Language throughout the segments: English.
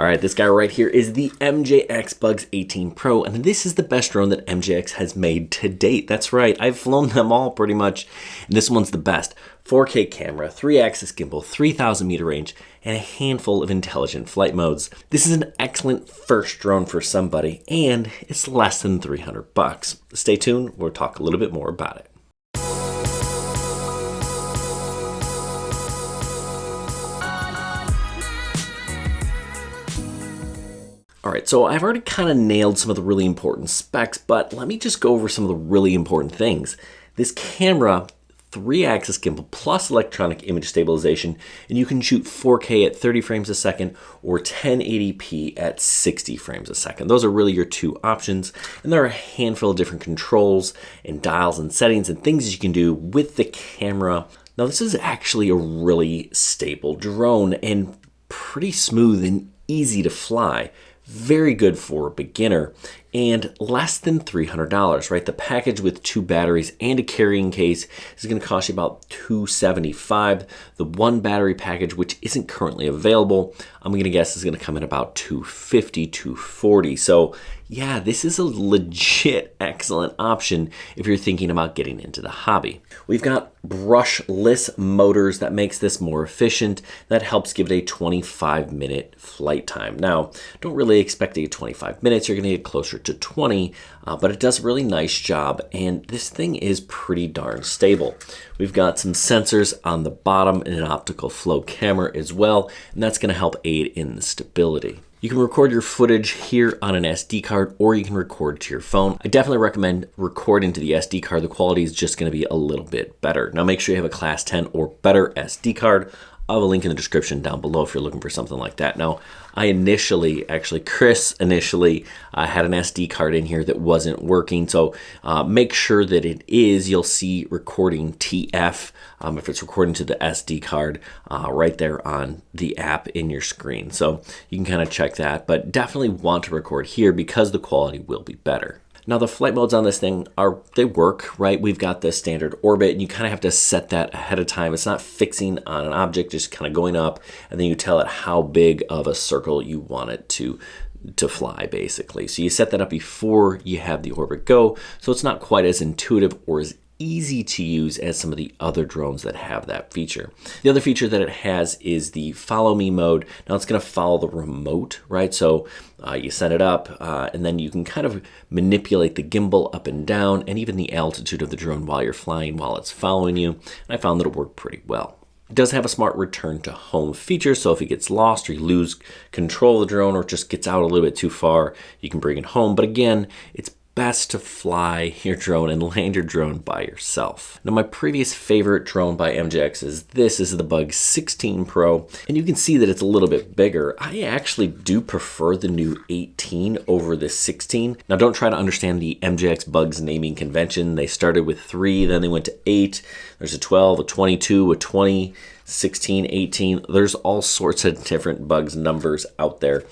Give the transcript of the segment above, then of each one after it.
All right, this guy right here is the MJX Bugs 18 Pro, and this is the best drone that MJX has made to date. That's right, I've flown them all pretty much, and this one's the best. 4K camera, 3-axis gimbal, 3,000 meter range, and a handful of intelligent flight modes. This is an excellent first drone for somebody, and it's less than 300 bucks. Stay tuned, we'll talk a little bit more about it. All right, so I've already kind of nailed some of the really important specs, but let me just go over some of the really important things. This camera, 3-axis gimbal plus electronic image stabilization, and you can shoot 4K at 30 frames a second or 1080p at 60 frames a second. Those are really your two options, and there are a handful of different controls and dials and settings and things you can do with the camera. Now, this is actually a really stable drone and pretty smooth and easy to fly. Very good for a beginner and less than $300, right? The package with 2 batteries and a carrying case is going to cost you about $275. The 1 battery package, which isn't currently available, I'm going to guess is going to come in about $250, $240. So yeah, this is a legit excellent option if you're thinking about getting into the hobby. We've got brushless motors that makes this more efficient. That helps give it a 25-minute flight time. Now, don't really expect to get 25 minutes. You're going to get closer to 20, but it does a really nice job, and this thing is pretty darn stable. We've got some sensors on the bottom and an optical flow camera as well, and that's going to help aid in the stability. You can record your footage here on an SD card, or you can record to your phone. I definitely recommend recording to the SD card. The quality is just going to be a little bit better. Now make sure you have a Class 10 or better SD card. I'll have a link in the description down below if you're looking for something like that. Now, Chris initially had an SD card in here that wasn't working, so make sure that it is. You'll see recording TF if it's recording to the SD card right there on the app in your screen. So you can kind of check that, but definitely want to record here because the quality will be better. Now the flight modes on this thing they work, right? We've got the standard orbit, and you kind of have to set that ahead of time. It's not fixing on an object, just kind of going up, and then you tell it how big of a circle you want it to fly, basically. So you set that up before you have the orbit go, so it's not quite as intuitive or as easy to use as some of the other drones that have that feature. The other feature that it has is the follow me mode. Now it's going to follow the remote, right? So you set it up and then you can kind of manipulate the gimbal up and down and even the altitude of the drone while you're flying, while it's following you. And I found that it worked pretty well. It does have a smart return to home feature, so if it gets lost or you lose control of the drone or it just gets out a little bit too far, you can bring it home. But again, it's best to fly your drone and land your drone by yourself. Now, my previous favorite drone by MJX is the Bugs 16 Pro, and you can see that it's a little bit bigger. I actually do prefer the new 18 over the 16. Now, don't try to understand the MJX Bugs naming convention. They started with 3, then they went to 8. There's a 12, a 22, a 20, 16, 18. There's all sorts of different Bugs numbers out there.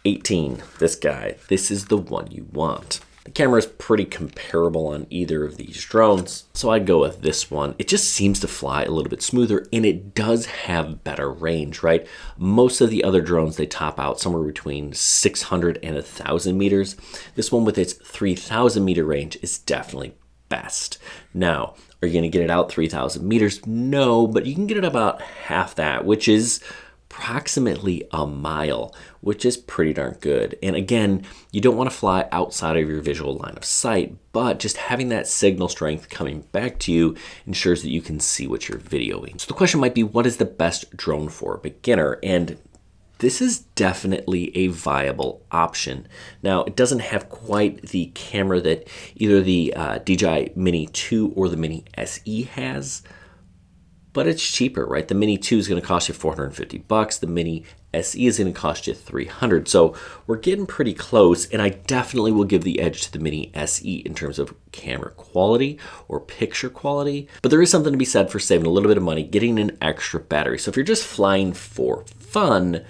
18, this guy, this is the one you want. The camera is pretty comparable on either of these drones, so I'd go with this one. It just seems to fly a little bit smoother, and it does have better range, right? Most of the other drones, they top out somewhere between 600 and 1,000 meters. This one with its 3,000 meter range is definitely best. Now, are you going to get it out 3,000 meters? No, but you can get it about half that, which is approximately a mile, which is pretty darn good. And again, you don't want to fly outside of your visual line of sight, but just having that signal strength coming back to you ensures that you can see what you're videoing. So the question might be, what is the best drone for a beginner? And this is definitely a viable option. Now, it doesn't have quite the camera that either the DJI Mini 2 or the Mini SE has, but it's cheaper, right? The Mini 2 is going to cost you $450. The Mini SE is going to cost you $300. So we're getting pretty close, and I definitely will give the edge to the Mini SE in terms of camera quality or picture quality. But there is something to be said for saving a little bit of money, getting an extra battery. So if you're just flying for fun,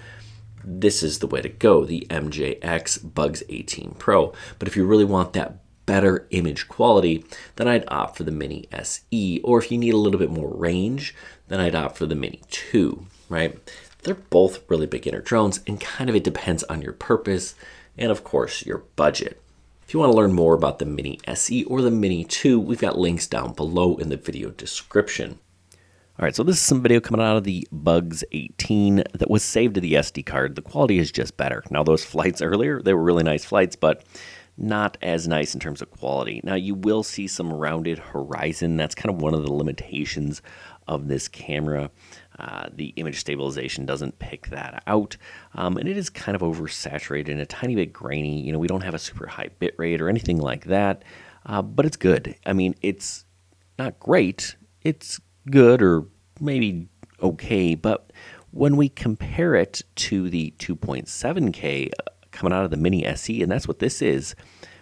this is the way to go, the MJX Bugs 18 Pro. But if you really want that better image quality, then I'd opt for the Mini SE. Or if you need a little bit more range, then I'd opt for the Mini 2, right? They're both really beginner drones, and kind of it depends on your purpose and of course your budget. If you want to learn more about the Mini SE or the Mini 2, we've got links down below in the video description. All right, so this is some video coming out of the Bugs 18 that was saved to the SD card. The quality is just better. Now, those flights earlier, they were really nice flights, but not as nice in terms of quality. Now, you will see some rounded horizon. That's kind of one of the limitations of this camera. The image stabilization doesn't pick that out, and it is kind of oversaturated and a tiny bit grainy. You know, we don't have a super high bit rate or anything like that, but it's good. I mean, it's not great. It's good or maybe okay, but when we compare it to the 2.7K coming out of the Mini SE, and that's what this is,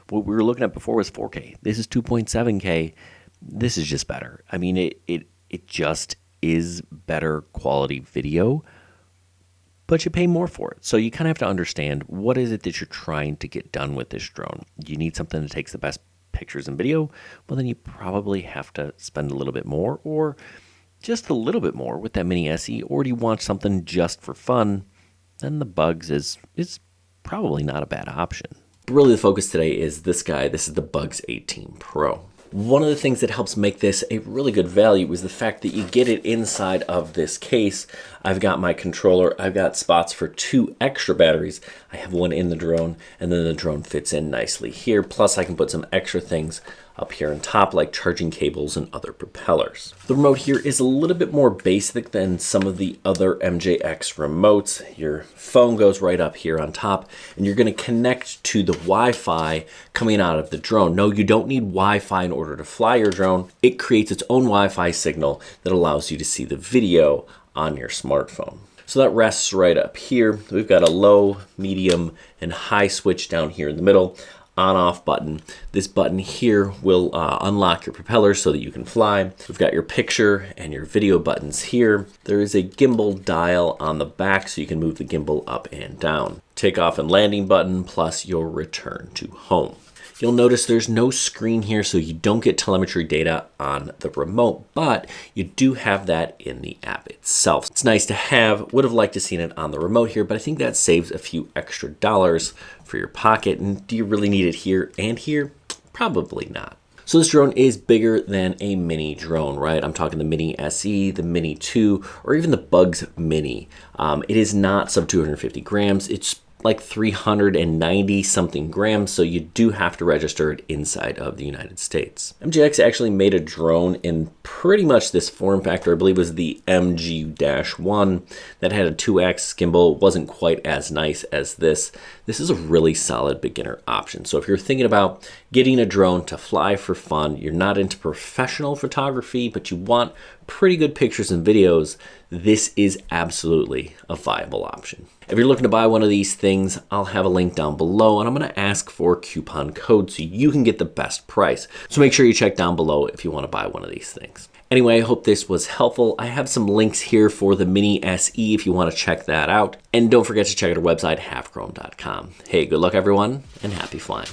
what we were looking at before was 4K. This is 2.7K. This is just better. I mean, it just is better quality video, but you pay more for it. So you kind of have to understand, what is it that you're trying to get done with this drone? You need something that takes the best pictures and video? Well, then you probably have to spend a little bit more, or just a little bit more with that Mini SE. Or do you want something just for fun? Then the Bugs is probably not a bad option. Really, the focus today is this guy. This is the Bugs 18 Pro. One of the things that helps make this a really good value is the fact that you get it inside of this case. I've got my controller, I've got spots for 2 extra batteries. I have one in the drone, and then the drone fits in nicely here. Plus I can put some extra things up here on top, like charging cables and other propellers. The remote here is a little bit more basic than some of the other MJX remotes. Your phone goes right up here on top, and you're gonna connect to the Wi-Fi coming out of the drone. No, you don't need Wi-Fi in order to fly your drone. It creates its own Wi-Fi signal that allows you to see the video on your smartphone. So that rests right up here. We've got a low, medium, and high switch down here in the middle. On-off button. This button here will unlock your propeller so that you can fly. We've got your picture and your video buttons here. There is a gimbal dial on the back so you can move the gimbal up and down. Takeoff and landing button, plus your return to home. You'll notice there's no screen here, so you don't get telemetry data on the remote, but you do have that in the app itself. It's nice to have. Would have liked to seen it on the remote here, but I think that saves a few extra dollars for your pocket. And do you really need it here and here? Probably not. So this drone is bigger than a mini drone, right? I'm talking the Mini SE, the Mini 2, or even the Bugs Mini. It is not sub 250 grams. It's like 390 something grams, so you do have to register it inside of the United States. MJX actually made a drone in pretty much this form factor. I believe it was the MG-1 that had a 2x gimbal. It wasn't quite as nice as this. This is a really solid beginner option. So if you're thinking about getting a drone to fly for fun, you're not into professional photography, but you want pretty good pictures and videos, this is absolutely a viable option. If you're looking to buy one of these things, I'll have a link down below, and I'm going to ask for a coupon code so you can get the best price. So make sure you check down below if you want to buy one of these things. Anyway, I hope this was helpful. I have some links here for the Mini SE if you want to check that out. And don't forget to check out our website, halfchrome.com. Hey, good luck everyone, and happy flying.